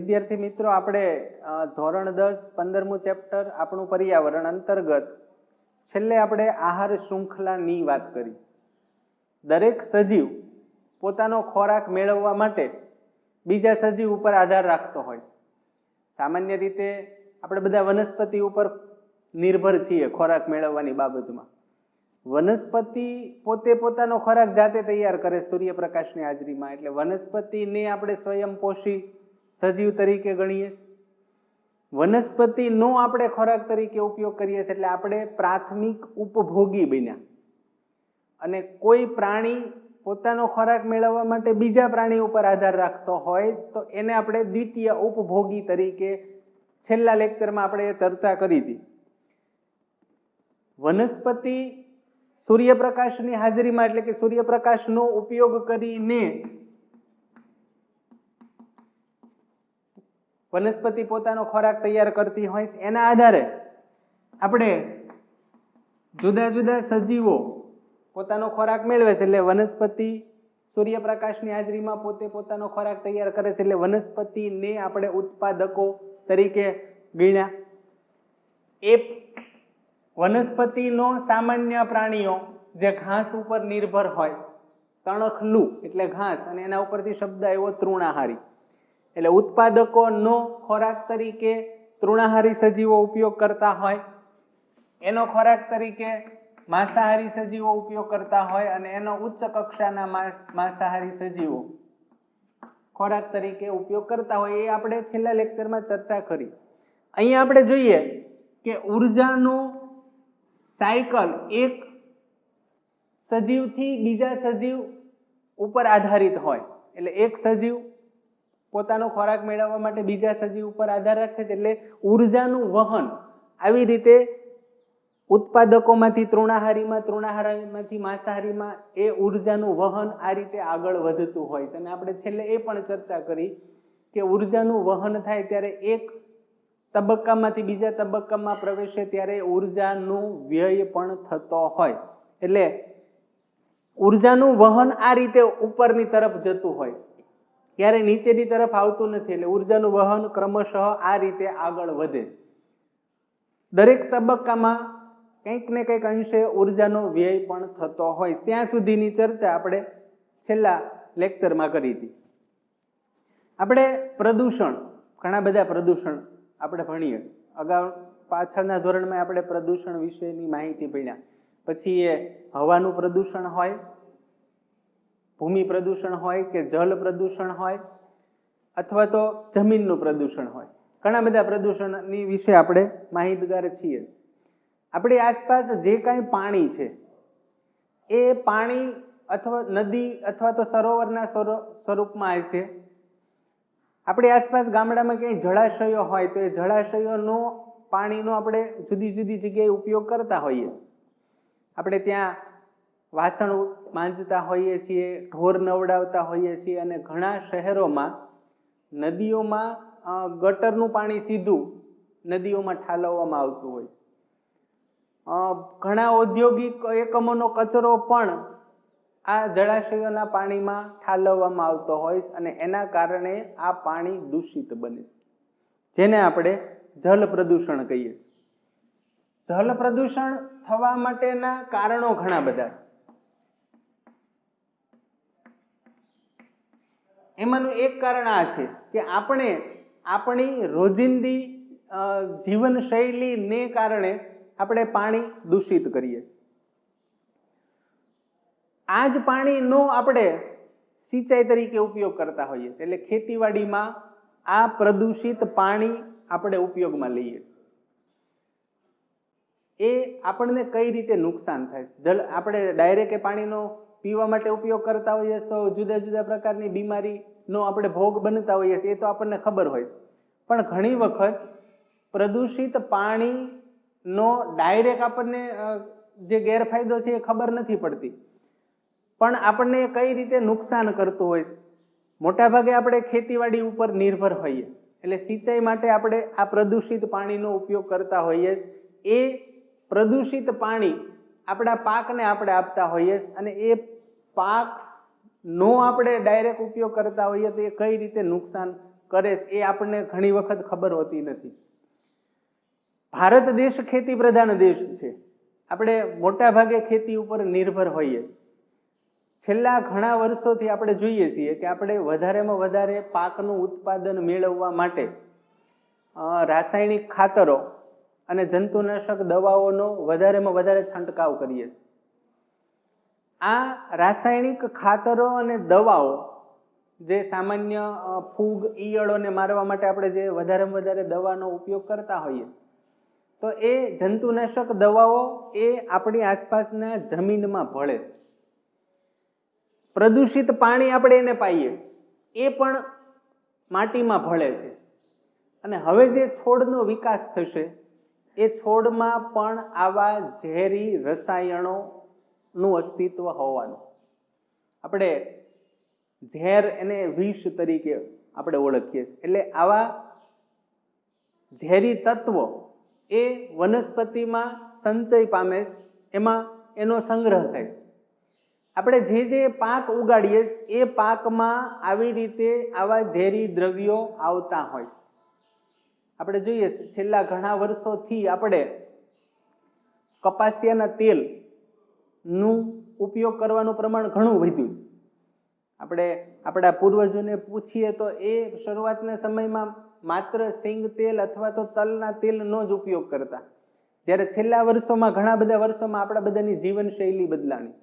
વિદ્યાર્થી મિત્રો, આપણે ધોરણ 10 15મું ચેપ્ટર આપણું પર્યાવરણ અંતર્ગત છેલ્લે આપણે આહાર શૃંખલાની વાત કરી. દરેક સજીવ પોતાનો ખોરાક મેળવવા માટે બીજા સજીવ ઉપર આધાર રાખતો હોય. સામાન્ય રીતે આપણે બધા વનસ્પતિ ઉપર નિર્ભર છીએ ખોરાક મેળવવાની બાબતમાં. વનસ્પતિ પોતે પોતાનો ખોરાક જાતે તૈયાર કરે સૂર્યપ્રકાશની હાજરીમાં, એટલે વનસ્પતિને આપણે સ્વયંપોષી સજીવ તરીકે ગણીએ. વનસ્પતિનો આપણે ખોરાક તરીકે ઉપયોગ કરીએ છીએ એટલે આપણે પ્રાથમિક ઉપભોગી બન્યા. અને કોઈ પ્રાણી પોતાનો ખોરાક મેળવવા માટે બીજા પ્રાણી ઉપર આધાર રાખતો હોય તો એને આપણે દ્વિતીય ઉપભોગી તરીકે છેલ્લા લેક્ચરમાં આપણે ચર્ચા કરી હતી. વનસ્પતિ સૂર્યપ્રકાશની હાજરીમાં એટલે કે સૂર્યપ્રકાશનો ઉપયોગ કરીને વનસ્પતિ પોતાનો ખોરાક તૈયાર કરતી હોય. એના આધારે આપણે જુદા જુદા સજીવો પોતાનો ખોરાક મેળવે છે એટલે વનસ્પતિ સૂર્યપ્રકાશની હાજરીમાં પોતે પોતાનો ખોરાક તૈયાર કરે છે એટલે વનસ્પતિને આપણે ઉત્પાદકો તરીકે ગણ્યા. એ વનસ્પતિનો સામાન્ય પ્રાણીઓ જે ઘાસ ઉપર નિર્ભર હોય, તણખલું એટલે ઘાસ, અને એના ઉપરથી શબ્દ આવ્યો તૃણાહારી, એટલે ઉત્પાદકોનો ખોરાક તરીકે તૃણાહારી સજીવો ઉપયોગ કરતા હોય, એનો ખોરાક તરીકે માંસાહારી સજીવો ઉપયોગ કરતા હોય, અને એનો ઉચ્ચ કક્ષાના માંસાહારી સજીવો ખોરાક તરીકે ઉપયોગ કરતા હોય. એ આપણે છેલ્લા લેક્ચરમાં ચર્ચા કરી. અહીંયા આપણે જોઈએ કે ઉર્જાનું સાયકલ એક સજીવથી બીજા સજીવ ઉપર આધારિત હોય. એટલે એક સજીવ પોતાનો ખોરાક મેળવવા માટે બીજા સજીવ ઉપર આધાર રાખે છે, એટલે ઉર્જાનું વહન આવી રીતે ઉત્પાદકોમાંથી તૃણાહારીમાં, તૃણાહારીમાંથી માંસાહારીમાં એ ઉર્જાનું વહન આ રીતે આગળ વધતું હોય છે. અને આપણે છેલ્લે એ પણ ચર્ચા કરી કે ઉર્જાનું વહન થાય ત્યારે એક તબક્કામાંથી બીજા તબક્કામાં પ્રવેશે ત્યારે ઉર્જાનું વ્યય પણ થતો હોય. એટલે ઉર્જાનું વહન આ રીતે ઉપરની તરફ જતું હોય, ત્યારે નીચેની તરફ આવતું નથી. એટલે ઉર્જાનું વહન ક્રમશઃ આ રીતે આગળ વધે. દરેક તબક્કામાં કંઈક ને કંઈક અંશે ઉર્જાનો વ્યય પણ થતો હોય. ત્યાં સુધીની ચર્ચા આપણે છેલ્લા લેક્ચરમાં કરી હતી. આપણે પ્રદૂષણ, ઘણા બધા પ્રદૂષણ આપણે ભણીએ. અગાઉ પાછળના ધોરણમાં આપણે પ્રદૂષણ વિશેની માહિતી ભણ્યા. પછી એ હવાનું પ્રદૂષણ હોય, ભૂમિ પ્રદૂષણ હોય કે જલ પ્રદૂષણ હોય, અથવા તો જમીનનું પ્રદૂષણ હોય. ઘણા બધા પ્રદૂષણની વિશે આપણે માહિતગાર છીએ. આપણી આસપાસ જે કાંઈ પાણી છે એ પાણી અથવા નદી અથવા તો સરોવરના સ્વરૂપમાં હશે. આપણી આસપાસ ગામડામાં ક્યાંય જળાશયો હોય તો એ જળાશયોનો પાણીનો આપણે જુદી જુદી જગ્યાએ ઉપયોગ કરતા હોઈએ. આપણે ત્યાં વાસણ માંજતા હોઈએ છીએ, ઢોર નવડાવતા હોઈએ છીએ, અને ઘણા શહેરોમાં નદીઓમાં ગટરનું પાણી સીધું નદીઓમાં ઠાલવવામાં આવતું હોય. ઘણા ઔદ્યોગિક એકમોનો કચરો પણ આ જળાશયોના પાણીમાં ઠાલવવામાં આવતો હોય અને એના કારણે આ પાણી દૂષિત બને, જેને આપણે જલ પ્રદૂષણ કહીએ. જલ પ્રદૂષણ થવા માટેના કારણો ઘણા બધા. એમાંનું એક કારણ આ છે કે આપણે આપણી રોજિંદી જીવનશૈલીને કારણે આપણે પાણી દૂષિત કરીએ. આ જ પાણીનો આપણે સિંચાઈ તરીકે ઉપયોગ કરતા હોઈએ. એટલે ખેતીવાડીમાં આ પ્રદૂષિત પાણી આપણે ઉપયોગમાં લઈએ. એ આપણને કઈ રીતે નુકસાન થાય? આપણે ડાયરેક્ટ એ પાણીનો પીવા માટે ઉપયોગ કરતા હોઈએ તો જુદા જુદા પ્રકારની બીમારીનો આપણે ભોગ બનતા હોઈએ છીએ, એ તો આપણને ખબર હોય. પણ ઘણી વખત પ્રદૂષિત પાણીનો ડાયરેક્ટ આપણને જે ગેરફાયદો છે એ ખબર નથી પડતી, પણ આપણને કઈ રીતે નુકસાન કરતું હોય. મોટાભાગે આપણે ખેતીવાડી ઉપર નિર્ભર હોઈએ એટલે સિંચાઈ માટે આપણે આ પ્રદૂષિત પાણીનો ઉપયોગ કરતા હોઈએ. એ પ્રદૂષિત પાણી આપણા પાકને આપણે આપતા હોઈએ અને એ પાકનો આપણે ડાયરેક્ટ ઉપયોગ કરતા હોઈએ તો એ કઈ રીતે નુકસાન કરે છે એ આપણને ઘણી વખત ખબર હોતી નથી. ભારત દેશ ખેતી પ્રધાન દેશ છે. આપણે મોટા ભાગે ખેતી ઉપર નિર્ભર હોઈએ. છેલ્લા ઘણા વર્ષોથી આપણે જોઈએ છીએ કે આપણે વધારેમાં વધારે પાકનું ઉત્પાદન મેળવવા માટે રાસાયણિક ખાતરો અને જંતુનાશક દવાઓનો વધારેમાં વધારે છંટકાવ કરીએ. આ રાસાયણિક ખાતરો અને દવાઓ જે સામાન્ય ફૂગ ઈયળોને મારવા માટે આપણે જે વધારેમાં વધારે દવાનો ઉપયોગ કરતા હોઈએ, તો એ જંતુનાશક દવાઓ એ આપણી આસપાસના જમીનમાં ભળે. પ્રદૂષિત પાણી આપણે એને પાઈએ, એ પણ માટીમાં ભળે છે. અને હવે જે છોડનો વિકાસ થશે એ છોડમાં પણ આવા ઝેરી રસાયણોનું અસ્તિત્વ હોવાનું. આપણે ઝેર એને વિષ તરીકે આપણે ઓળખીએ. એટલે આવા ઝેરી તત્વો એ વનસ્પતિમાં સંચય પામે, એમાં એનો સંગ્રહ થાય. આપણે જે પાક ઉગાડીએ એ પાકમાં આવી રીતે આવા ઝેરી દ્રવ્યો આવતા હોય. આપણે જોઈએ છેલ્લા ઘણા વર્ષોથી આપણે કપાસિયાના તેલનું ઉપયોગ કરવાનું પ્રમાણ ઘણું વધ્યું. આપણે આપણા પૂર્વજોને પૂછીએ તો એ શરૂઆતના સમયમાં માત્ર સિંગ તેલ અથવા તો તલના તેલનો જ ઉપયોગ કરતા. જ્યારે છેલ્લા વર્ષોમાં ઘણા બધા વર્ષોમાં આપણા બધાની જીવનશૈલી બદલાણી.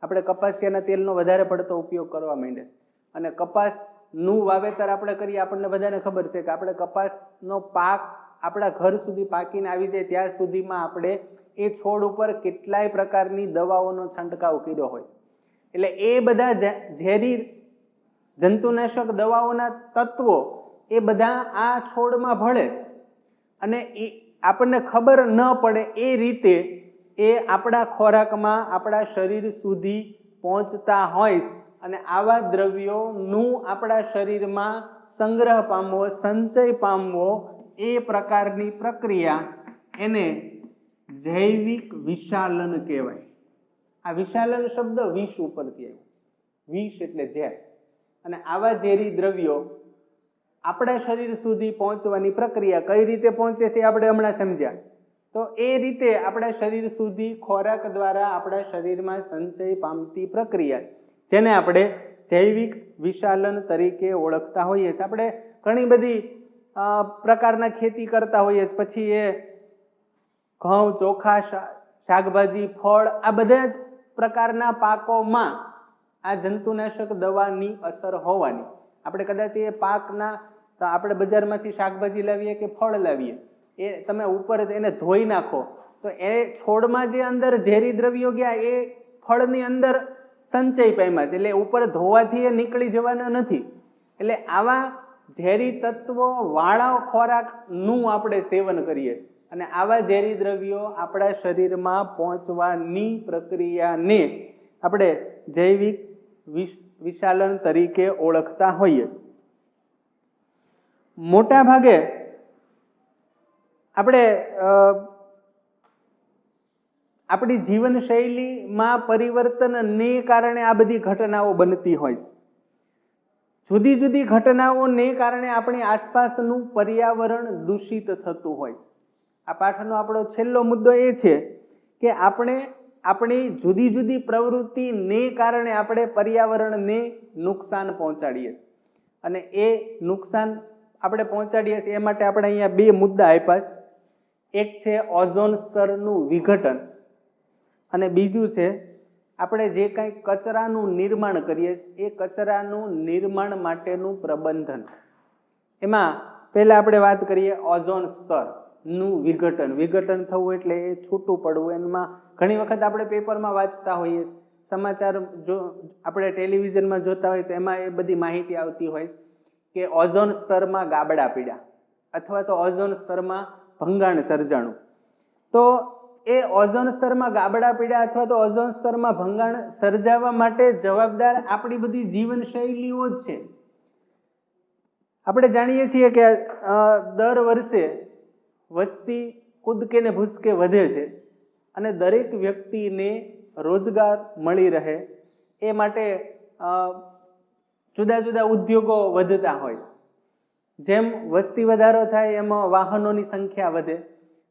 આપણે કપાસિયાના તેલનો વધારે પડતો ઉપયોગ કરવા માંડ્યા. અને કપાસનું વાવેતર આપણે કરીએ, આપણને બધાને ખબર છે કે આપણે કપાસનો પાક આપણા ઘર સુધી પાકીને આવી જાય ત્યાં સુધીમાં આપણે એ છોડ ઉપર કેટલાય પ્રકારની દવાઓનો છંટકાવ કર્યો હોય. એટલે એ બધા ઝેરી જંતુનાશક દવાઓના તત્વો એ બધા આ છોડમાં ભળે અને એ આપણને ખબર ન પડે એ રીતે એ આપણા ખોરાકમાં આપણા શરીર સુધી પહોંચતા હોય. અને આવા દ્રવ્યોનું આપણા શરીરમાં સંગ્રહ પામવો, સંચય પામવો, એ પ્રકારની પ્રક્રિયા એને જૈવિક વિશાલન કહેવાય. આ વિશાલન શબ્દ વિષ ઉપરથી આવ્યો. વિષ એટલે ઝેર. અને આવા ઝેરી દ્રવ્યો આપણા શરીર સુધી પહોંચવાની પ્રક્રિયા કઈ રીતે પહોંચે છે આપણે હમણાં સમજ્યા. તો એ રીતે આપણા શરીર સુધી ખોરાક દ્વારા આપણા શરીરમાં સંચય પામતી પ્રક્રિયા, જેને આપણે જૈવિક વિશાલન તરીકે ઓળખતા હોઈએ છીએ. આપણે ઘણી બધી પ્રકારના ખેતી કરતા હોઈએ છીએ. પછી એ ઘઉં, ચોખા, શાકભાજી, ફળ, આ બધા જ પ્રકારના પાકોમાં આ જંતુનાશક દવાની અસર હોવાની. આપણે કદાચ એ પાકના આપણે બજારમાંથી શાકભાજી લાવીએ કે ફળ લાવીએ, એ તમે ઉપર એને ધોઈ નાખો તો એ છોડમાં જે અંદર ઝેરી દ્રવ્યો ગયા એ ફળની અંદર સંચય પામ્યા છે. એટલે ઉપર ધોવાથી એ નીકળી જવાના નથી. એટલે આવા ઝેરી તત્વો વાળા ખોરાકનું આપણે સેવન કરીએ અને આવા ઝેરી દ્રવ્યો આપણા શરીરમાં પહોંચવાની પ્રક્રિયાને આપણે જૈવિક વિશાલન તરીકે ઓળખતા હોઈએ. મોટા ભાગે આપણે આપણી જીવનશૈલીમાં પરિવર્તનને કારણે આ બધી ઘટનાઓ બનતી હોય. જુદી જુદી ઘટનાઓને કારણે આપણી આસપાસનું પર્યાવરણ દૂષિત થતું હોય. આ પાઠનો આપણો છેલ્લો મુદ્દો એ છે કે આપણે આપણી જુદી જુદી પ્રવૃત્તિને કારણે આપણે પર્યાવરણને નુકસાન પહોંચાડીએ. અને એ નુકસાન આપણે પહોંચાડીએ છીએ એ માટે આપણે અહીંયા બે મુદ્દા આપ્યા. એક છે ઓઝોન સ્તરનું વિઘટન અને બીજું છે આપણે જે કંઈ કચરાનું નિર્માણ કરીએ એ કચરાનું નિર્માણ માટેનું પ્રબંધન. એમાં પહેલા આપણે વાત કરીએ ઓઝોન સ્તરનું વિઘટન. વિઘટન થવું એટલે એ છૂટું પડવું. એમાં ઘણી વખત આપણે પેપરમાં વાંચતા હોઈએ, સમાચાર જો આપણે ટેલિવિઝનમાં જોતા હોય તો એમાં એ બધી માહિતી આવતી હોય કે ઓઝોન સ્તરમાં ગાબડા પીડ્યા અથવા તો ઓઝોન સ્તરમાં ભંગાણ સર્જાણું. તો એ ઓઝોન સ્તરમાં ગાબડા પીડ્યા અથવા તો ઓઝોન સ્તરમાં ભંગાણ સર્જાવા માટે જવાબદાર આપણી બધી જીવનશૈલીઓ જ છે. આપણે જાણીએ છીએ કે દર વર્ષે વસ્તી કૂદકે ને ભૂસકે વધે છે અને દરેક વ્યક્તિને રોજગાર મળી રહે એ માટે જુદા જુદા ઉદ્યોગો વધતા હોય. જેમ વસ્તી વધારો થાય એમાં વાહનોની સંખ્યા વધે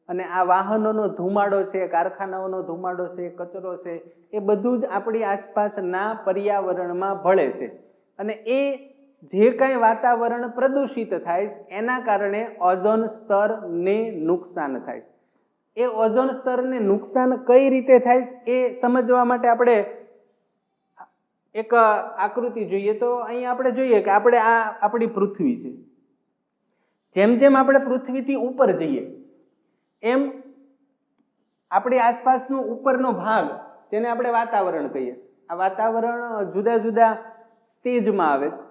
અને આ વાહનોનો ધુમાડો છે, કારખાનાઓનો ધુમાડો છે, કચરો છે, એ બધું જ આપણી આસપાસના પર્યાવરણમાં ભળે છે અને એ જે કાંઈ વાતાવરણ પ્રદૂષિત થાય એના કારણે ઓઝોન સ્તરને નુકસાન થાય. એ ઓઝોન સ્તરને નુકસાન કઈ રીતે થાય એ સમજવા માટે આપણે એક આકૃતિ જોઈએ. તો અહીં આપણે જોઈએ કે આપણે આ આપણી પૃથ્વી છે. જેમ જેમ આપણે પૃથ્વીથી ઉપર જઈએ એમ આપણી આસપાસનો ઉપરનો ભાગ, જેને આપણે વાતાવરણ કહીએ, આ વાતાવરણ જુદા જુદા સ્ટેજમાં આવે છે.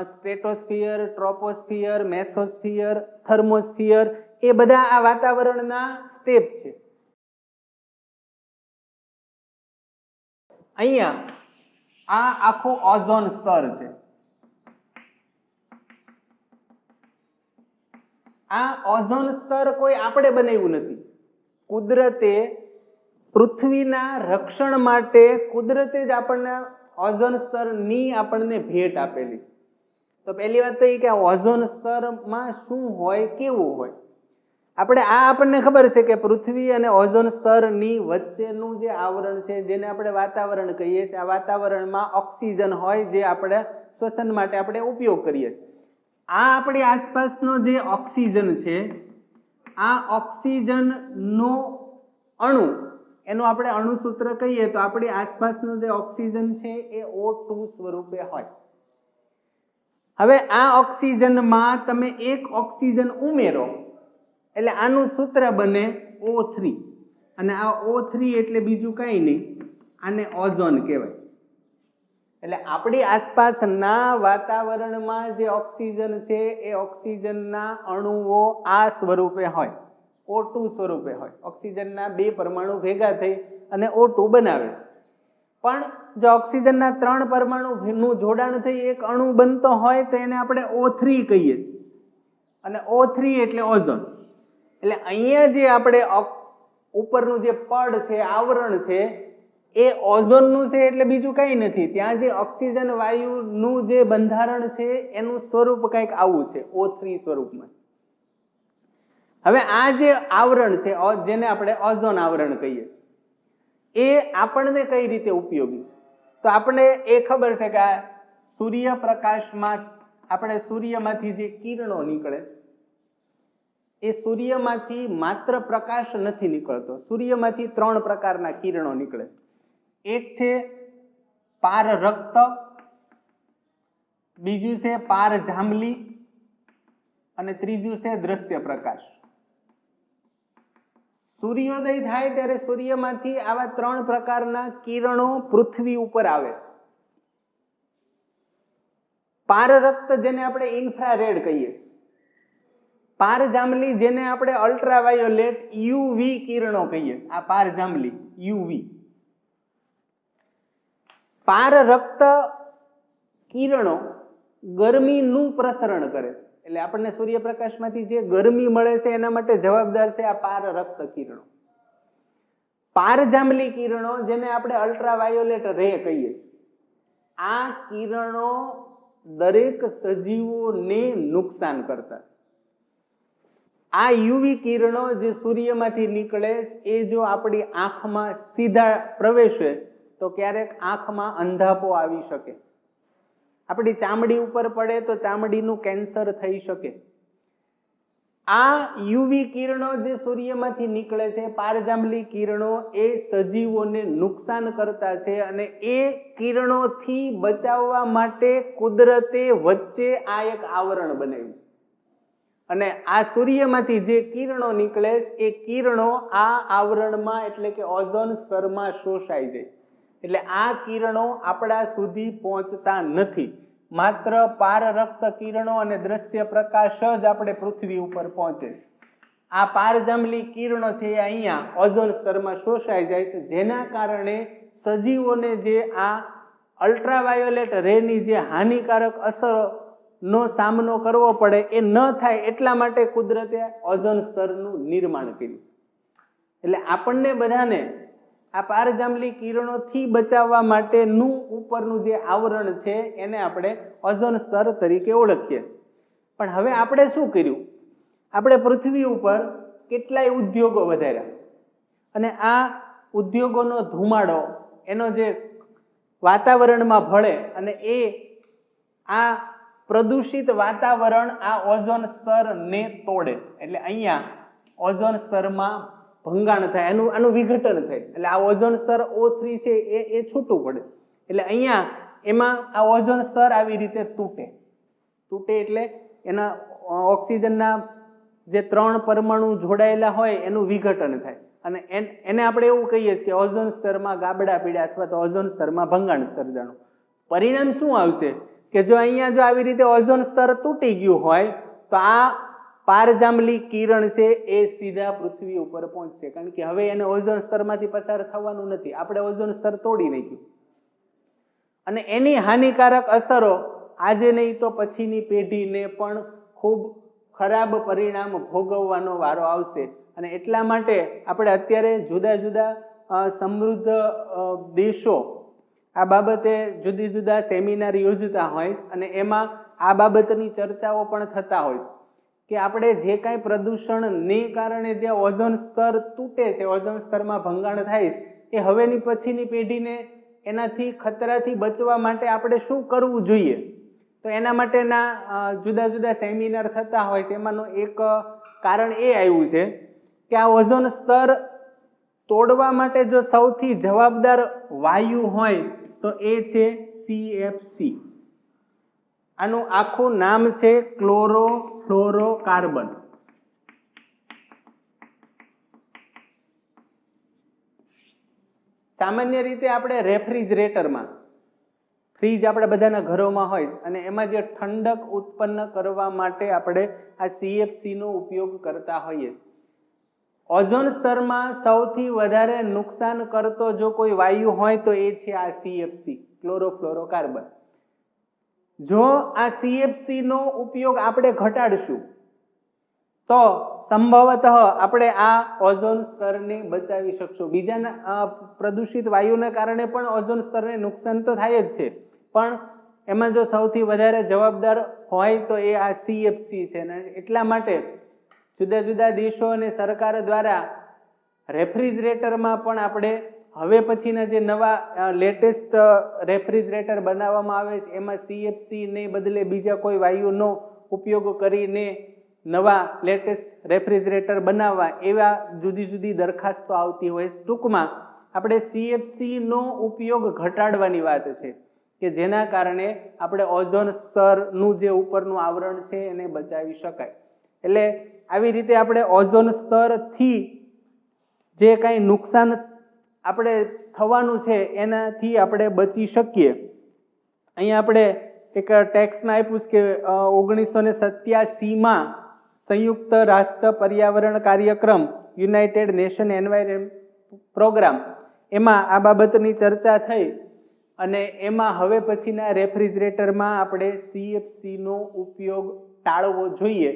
સ્ટ્રેટોસ્ફિયર, ટ્રોપોસ્ફિયર, મેસોસ્ફિયર, થર્મોસ્ફિયર, એ બધા આ વાતાવરણના સ્ટેપ છે. અહીંયા આ આખું ઓઝોન સ્તર છે. આ ઓઝોન સ્તર કોઈ આપણે બનાવ્યું નથી. કુદરતે પૃથ્વીના રક્ષણ માટે કુદરતે જ આપણને ઓઝોન સ્તરની આપણને ભેટ આપેલી. તો પહેલી વાત તો એ કે ઓઝોન સ્તરમાં શું હોય, કેવું હોય. આપણને ખબર છે કે પૃથ્વી અને ઓઝોન સ્તરની વચ્ચેનું જે આવરણ છે, જેને આપણે વાતાવરણ કહીએ છીએ, આ વાતાવરણમાં ઓક્સિજન હોય જે આપણે શ્વસન માટે આપણે ઉપયોગ કરીએ છીએ. આ આપણી આસપાસનો જે ઓક્સિજન છે, આ ઓક્સિજનનો અણુ, એનું આપણે અણુસૂત્ર કહીએ તો આપણી આસપાસનો જે ઓક્સિજન છે એ O2 સ્વરૂપે હોય. હવે આ ઓક્સિજનમાં તમે એક ઓક્સિજન ઉમેરો એટલે આનું સૂત્ર બને O3 અને આ O3 એટલે બીજું કંઈ નહીં, આને ઓઝોન કહેવાય. એટલે આપણી આસપાસના વાતાવરણમાં જે ઓક્સિજન છે એ ઓક્સિજનના અણુઓ આ સ્વરૂપે હોય, O2 સ્વરૂપે હોય. ઓક્સિજનના 2 પરમાણુ ભેગા થઈ અને O2 બનાવે. પણ જો ઓક્સિજનના 3 પરમાણુનું જોડાણ થઈ એક અણુ બનતો હોય તો એને આપણે O3 કહીએ અને O3 એટલે ઓઝોન. એટલે અહીંયા જે આપણે ઉપરનું જે પડ છે, આવરણ છે, એ ઓઝોનનું છે એટલે બીજું કંઈ નથી. ત્યાં જે ઓક્સિજન વાયુનું જે બંધારણ છે એનું સ્વરૂપ કંઈક આવું છે, O3 સ્વરૂપમાં. હવે આ જે આવરણ છે, જેને આપણે ઓઝોન આવરણ કહીએ, એ આપણને કઈ રીતે ઉપયોગી છે? તો આપણને એ ખબર છે કે આ સૂર્યપ્રકાશમાં આપણે સૂર્યમાંથી જે કિરણો નીકળે એ સૂર્યમાંથી માત્ર પ્રકાશ નથી નીકળતો. સૂર્યમાંથી 3 પ્રકારના કિરણો નીકળે. એક છે પારરક્ત, બીજું છે પારજાંબલી અને ત્રીજું છે દ્રશ્ય પ્રકાશ. સૂર્યોદય થાય ત્યારે સૂર્યમાંથી આવા 3 પ્રકારના કિરણો પૃથ્વી ઉપર આવે. પારરક્ત જેને આપણે ઇન્ફ્રારેડ કહીએ, પારજાંબલી જેને આપણે અલ્ટ્રાવાયોલેટ UV કિરણો કહીએ, આ પારજાંબલી UV. પારરક્ત કિરણો ગરમીનું પ્રસરણ કરે છે. એટલે આપણને સૂર્યપ્રકાશમાંથી જે ગરમી મળે છે એના માટે જવાબદાર છે આ પારરક્ત કિરણો. પારજાંબલી કિરણો જેને આપણે અલ્ટ્રાવાયોલેટ રે કહીએ, આ કિરણો દરેક સજીવોને નુકસાન કરતા. આ UV કિરણો જે સૂર્યમાંથી નીકળે એ જો આપણી આંખમાં સીધા પ્રવેશે તો ક્યારેક આંખમાં અંધાપો આવી શકે. આપણી ચામડી ઉપર પડે તો ચામડીનું કેન્સર થઈ શકે. આ UV કિરણો જે સૂર્યમાંથી નીકળે છે, પારજાંબલી કિરણો, એ સજીવોને નુકસાન કરતા છે અને એ કિરણોથી બચાવવા માટે કુદરતે વચ્ચે આ એક આવરણ બનાવ્યું. અને આ સૂર્યમાંથી જે કિરણો નીકળે એ કિરણો આ આવરણમાં એટલે કે ઓઝોન સ્તરમાં શોષાઈ જાય. એટલે આ કિરણો આપણા સુધી પહોંચતા નથી. માત્ર પારરક્ત કિરણો અને દ્રશ્ય પ્રકાશ જ આપણે પૃથ્વી ઉપર પહોંચે. આ પારજાંબલી કિરણો છે એ અહીંયા ઓઝોન સ્તરમાં શોષાઈ જાય છે, જેના કારણે સજીવોને જે આ અલ્ટ્રાવાયોલેટ રેની જે હાનિકારક અસરનો સામનો કરવો પડે એ ન થાય એટલા માટે કુદરતે ઓઝોન સ્તરનું નિર્માણ કર્યું. એટલે આપણને બધાને આ પારજાંબલી કિરણોથી બચાવવા માટેનું ઉપરનું જે આવરણ છે એને આપણે ઓઝોન સ્તર તરીકે ઓળખીએ. પણ હવે આપણે શું કર્યું? આપણે પૃથ્વી ઉપર કેટલાય ઉદ્યોગો વધાર્યા અને આ ઉદ્યોગોનો ધુમાડો એનો જે વાતાવરણમાં ભળે અને આ પ્રદૂષિત વાતાવરણ આ ઓઝોન સ્તરને તોડે. એટલે અહીંયા ઓઝોન સ્તરમાં ભંગાણ થાય, આનું વિઘટન થાય. એટલે આ ઓઝોન સ્તર O3 છે એ છૂટું પડે. એટલે અહીંયા એમાં આ ઓઝોન સ્તર આવી રીતે તૂટે એટલે એના ઓક્સિજનના જે 3 પરમાણુ જોડાયેલા હોય એનું વિઘટન થાય અને એને આપણે એવું કહીએ કે ઓઝોન સ્તરમાં ગાબડા પીડ્યા અથવા તો ઓઝોન સ્તરમાં ભંગાણ સર્જાણું. પરિણામ શું આવશે કે જો અહીંયા જો આવી રીતે ઓઝોન સ્તર તૂટી ગયું હોય તો આ પારજાંબલી કિરણ છે એ સીધા પૃથ્વી ઉપર પહોંચશે, કારણ કે હવે એને ઓઝોન સ્તરમાંથી પસાર થવાનું નથી. આપણે ઓઝોન સ્તર તોડી નાખ્યું અને એની હાનિકારક અસરો આજે નહીં તો પછીની પેઢીને પણ ખૂબ ખરાબ પરિણામ ભોગવવાનો વારો આવશે. અને એટલા માટે આપણે અત્યારે જુદા જુદા સમૃદ્ધ દેશો આ બાબતે જુદી જુદા સેમિનાર યોજતા હોય અને એમાં આ બાબતની ચર્ચાઓ પણ થતા હોય કે આપણે જે કાંઈ પ્રદૂષણને કારણે જે ઓઝોન સ્તર તૂટે છે, ઓઝોન સ્તરમાં ભંગાણ થાય એ હવેની પછીની પેઢીને એનાથી ખતરાથી બચવા માટે આપણે શું કરવું જોઈએ. તો એના માટેના જુદા જુદા સેમિનાર થતા હોય છે. એમાંનું એક કારણ એ આવ્યું છે કે આ ઓઝોન સ્તર તોડવા માટે જો સૌથી જવાબદાર વાયુ હોય તો એ છે CFC. આનું આખું નામ છે ક્લોરોફ્લોરોકાર્બન. સામાન્ય રીતે આપણે રેફ્રિજરેટરમાં, ફ્રીજ આપણે બધાના ઘરોમાં હોય અને એમાં જે ઠંડક ઉત્પન્ન કરવા માટે આપણે આ CFC નો ઉપયોગ કરતા હોઈએ. ઓઝોન સ્તરમાં સૌથી વધારે નુકસાન કરતો જો કોઈ વાયુ હોય તો એ છે આ CFC, ક્લોરોફ્લોરોકાર્બન. જો આ CFC નો ઉપયોગ આપણે ઘટાડશું તો સંભવતઃ આપણે આ ઓઝોન સ્તરને બચાવી શકશું. બીજાના પ્રદૂષિત વાયુના કારણે પણ ઓઝોન સ્તરને નુકસાન તો થાય જ છે, પણ એમાં જો સૌથી વધારે જવાબદાર હોય તો એ આ CFC છે. ને એટલા માટે જુદા જુદા દેશો અને સરકાર દ્વારા રેફ્રિજરેટરમાં પણ આપણે હવે પછીના જે નવા લેટેસ્ટ રેફ્રિજરેટર બનાવવામાં આવે છે એમાં CFC ને બદલે બીજા કોઈ વાયુનો ઉપયોગ કરીને નવા લેટેસ્ટ રેફ્રિજરેટર બનાવવા એવા જુદી જુદી દરખાસ્તો આવતી હોય. ટૂંકમાં આપણે CFC નો ઉપયોગ ઘટાડવાની વાત છે કે જેના કારણે આપણે ઓઝોન સ્તરનું જે ઉપરનું આવરણ છે એને બચાવી શકાય. એટલે આવી રીતે આપણે ઓઝોન સ્તરથી જે કાંઈ નુકસાન આપણે થવાનું છે એનાથી આપણે બચી શકીએ. અહીંયા આપણે એક ટેક્સમાં આપ્યું છે કે 1987માં સંયુક્ત રાષ્ટ્ર પર્યાવરણ કાર્યક્રમ યુનાઇટેડ નેશન એન્વાયરમેન્ટ પ્રોગ્રામ એમાં આ બાબતની ચર્ચા થઈ અને એમાં હવે પછીના રેફ્રિજરેટરમાં આપણે CFC નો ઉપયોગ ટાળવો જોઈએ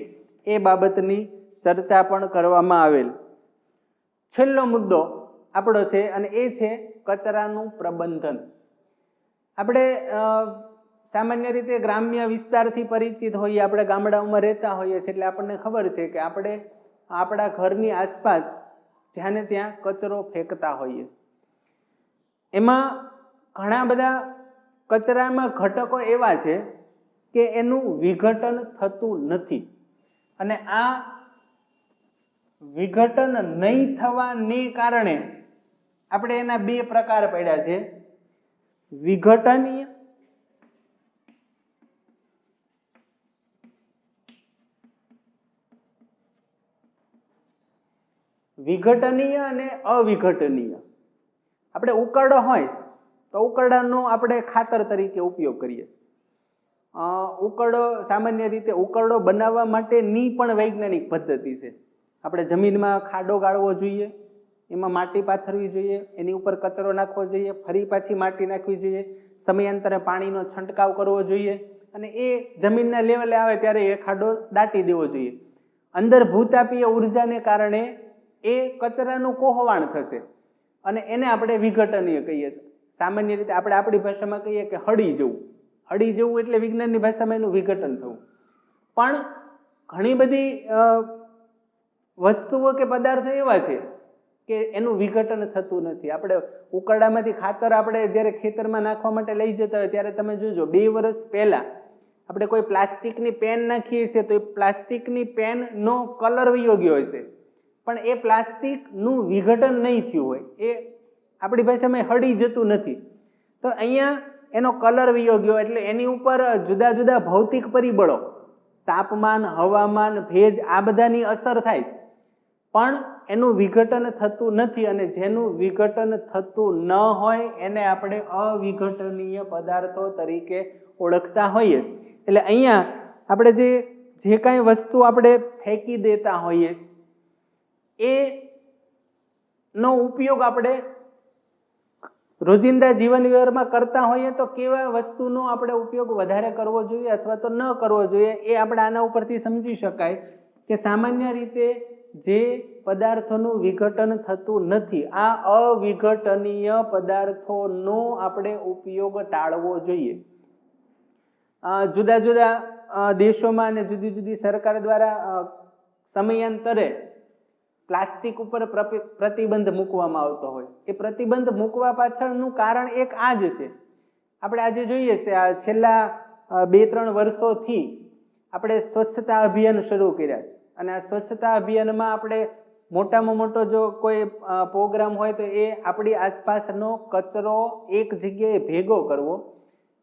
એ બાબતની ચર્ચા પણ કરવામાં આવેલ. છેલ્લો મુદ્દો આપણો છે અને એ છે કચરાનું પ્રબંધન. આપણે સામાન્ય રીતે ગ્રામ્ય વિસ્તારથી પરિચિત હોઈએ, આપણે ગામડાઓમાં રહેતા હોઈએ છીએ એટલે આપણને ખબર છે કે આપણે આપણા ઘરની આસપાસ જ્યાં ને ત્યાં કચરો ફેંકતા હોઈએ. એમાં ઘણા બધા કચરામાં ઘટકો એવા છે કે એનું વિઘટન થતું નથી અને આ વિઘટન નહીં થવાને કારણે આપણે એના બે પ્રકાર પડ્યા છે, વિઘટનીય અને અવિઘટનીય. આપણે ઉકરડો હોય તો ઉકરડાનો આપણે ખાતર તરીકે ઉપયોગ કરીએ. ઉકરડો સામાન્ય રીતે ઉકરડો બનાવવા માટેની પણ વૈજ્ઞાનિક પદ્ધતિ છે. આપણે જમીનમાં ખાડો ગાળવો જોઈએ, એમાં માટી પાથરવી જોઈએ, એની ઉપર કચરો નાખવો જોઈએ, ફરી પાછી માટી નાખવી જોઈએ, સમયાંતરે પાણીનો છંટકાવ કરવો જોઈએ અને એ જમીનના લેવલે આવે ત્યારે એ ખાડો દાટી દેવો જોઈએ. અંદર ભૂતાપીય ઉર્જાને કારણે એ કચરાનું કોહવાણ થશે અને એને આપણે વિઘટનીય કહીએ. સામાન્ય રીતે આપણે આપણી ભાષામાં કહીએ કે હળી જવું. હળી જવું એટલે વિજ્ઞાનની ભાષામાં એનું વિઘટન થવું. પણ ઘણી બધી વસ્તુઓ કે પદાર્થો એવા છે કે એનું વિઘટન થતું નથી. આપણે ઉકરડામાંથી ખાતર આપણે જ્યારે ખેતરમાં નાખવા માટે લઈ જતા હોય ત્યારે તમે જોજો 2 વર્ષ પહેલા આપણે કોઈ પ્લાસ્ટિકની પેન નાખીએ છીએ તો એ પ્લાસ્ટિકની પેનનો કલર વયો ગયો હશે, પણ એ પ્લાસ્ટિકનું વિઘટન નહીં થયું હોય, એ આપણી ભાષામાં હળી જતું નથી. તો અહીંયા એનો કલર વયો ગયો એટલે એની ઉપર જુદા જુદા ભૌતિક પરિબળો, તાપમાન, હવામાન, ભેજ, આ બધાની અસર થાય, પણ એનું વિઘટન થતું નથી. અને જેનું વિઘટન થતું ન હોય એને આપણે અવિઘટનીય પદાર્થો તરીકે ઓળખતા હોઈએ. એટલે અહીંયા આપણે જે કાંઈ વસ્તુ આપણે ફેંકી દેતા હોઈએ એનો ઉપયોગ આપણે રોજિંદા જીવન વ્યવહારમાં કરતા હોઈએ તો કેવા વસ્તુનો આપણે ઉપયોગ વધારે કરવો જોઈએ અથવા તો ન કરવો જોઈએ એ આપણે આના ઉપરથી સમજી શકાય કે સામાન્ય રીતે જે પદાર્થોનું વિઘટન થતું નથી, આ અવિઘટનીય પદાર્થોનો આપણે ઉપયોગ ટાળવો જોઈએ. જુદા જુદા દેશોમાં અને જુદી જુદી સરકાર દ્વારા સમયાંતરે પ્લાસ્ટિક ઉપર પ્રતિબંધ મૂકવામાં આવતો હોય. એ પ્રતિબંધ મૂકવા પાછળનું કારણ એક આ જ છે. આપણે આજે જોઈએ છે આ છેલ્લા 2-3 વર્ષોથી આપણે સ્વચ્છતા અભિયાન શરૂ કર્યા છે, અને આ સ્વચ્છતા અભિયાનમાં આપણે મોટામાં મોટો જો કોઈ પ્રોગ્રામ હોય તો એ આપણી આસપાસનો કચરો એક જગ્યાએ ભેગો કરવો,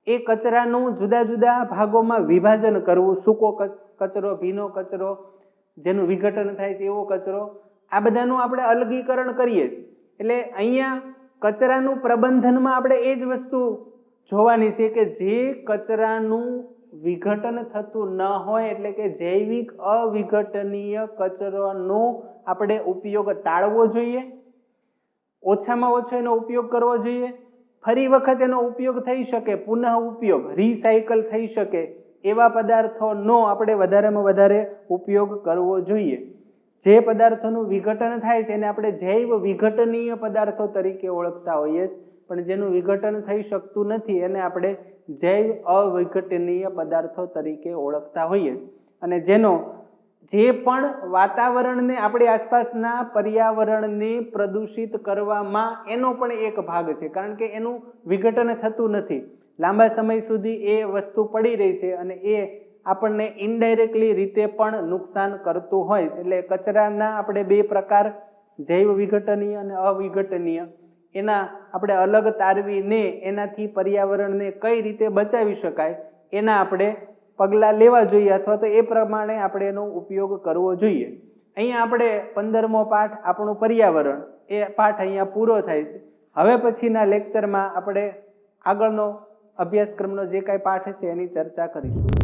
એ કચરાનું જુદા જુદા ભાગોમાં વિભાજન કરવું, સૂકો કચરો, ભીનો કચરો, જેનું વિઘટન થાય છે એવો કચરો, આ બધાનું આપણે અલગીકરણ કરીએ છીએ. એટલે અહીંયા કચરાનું પ્રબંધનમાં આપણે એ જ વસ્તુ જોવાની છે કે જે કચરાનું વિઘટન થતું ન હોય એટલે કે જૈવિક અવિઘટનીય કચરાનો આપણે ઉપયોગ ટાળવો જોઈએ, ઓછામાં ઓછો એનો ઉપયોગ કરવો જોઈએ. ફરી વખત એનો ઉપયોગ થઈ શકે, પુનઃ ઉપયોગ, રિસાયકલ થઈ શકે એવા પદાર્થોનો આપણે વધારેમાં વધારે ઉપયોગ કરવો જોઈએ. જે પદાર્થોનું વિઘટન થાય છે એને આપણે જૈવ વિઘટનીય પદાર્થો તરીકે ઓળખતા હોઈએ, પણ જેનું વિઘટન થઈ શકતું નથી એને આપણે જૈવ અવિઘટનીય પદાર્થો તરીકે ઓળખતા હોઈએ. અને જેનો જે પણ વાતાવરણને, આપણી આસપાસના પર્યાવરણને પ્રદૂષિત કરવામાં એનો પણ એક ભાગ છે, કારણ કે એનું વિઘટન થતું નથી, લાંબા સમય સુધી એ વસ્તુ પડી રહી છે અને એ આપણને ઇનડાયરેક્ટલી રીતે પણ નુકસાન કરતું હોય. એટલે કચરાના આપણે 2 પ્રકાર, જૈવ વિઘટનીય અને અવિઘટનીય, એના આપણે અલગ તારવીને એનાથી પર્યાવરણને કઈ રીતે બચાવી શકાય એના આપણે પગલાં લેવા જોઈએ, અથવા તો એ પ્રમાણે આપણે એનો ઉપયોગ કરવો જોઈએ. અહીંયા આપણે 15મો પાઠ આપણું પર્યાવરણ, એ પાઠ અહીંયા પૂરો થાય છે. હવે પછીના લેક્ચરમાં આપણે આગળનો અભ્યાસક્રમનો જે કાંઈ પાઠ છે એની ચર્ચા કરીશું.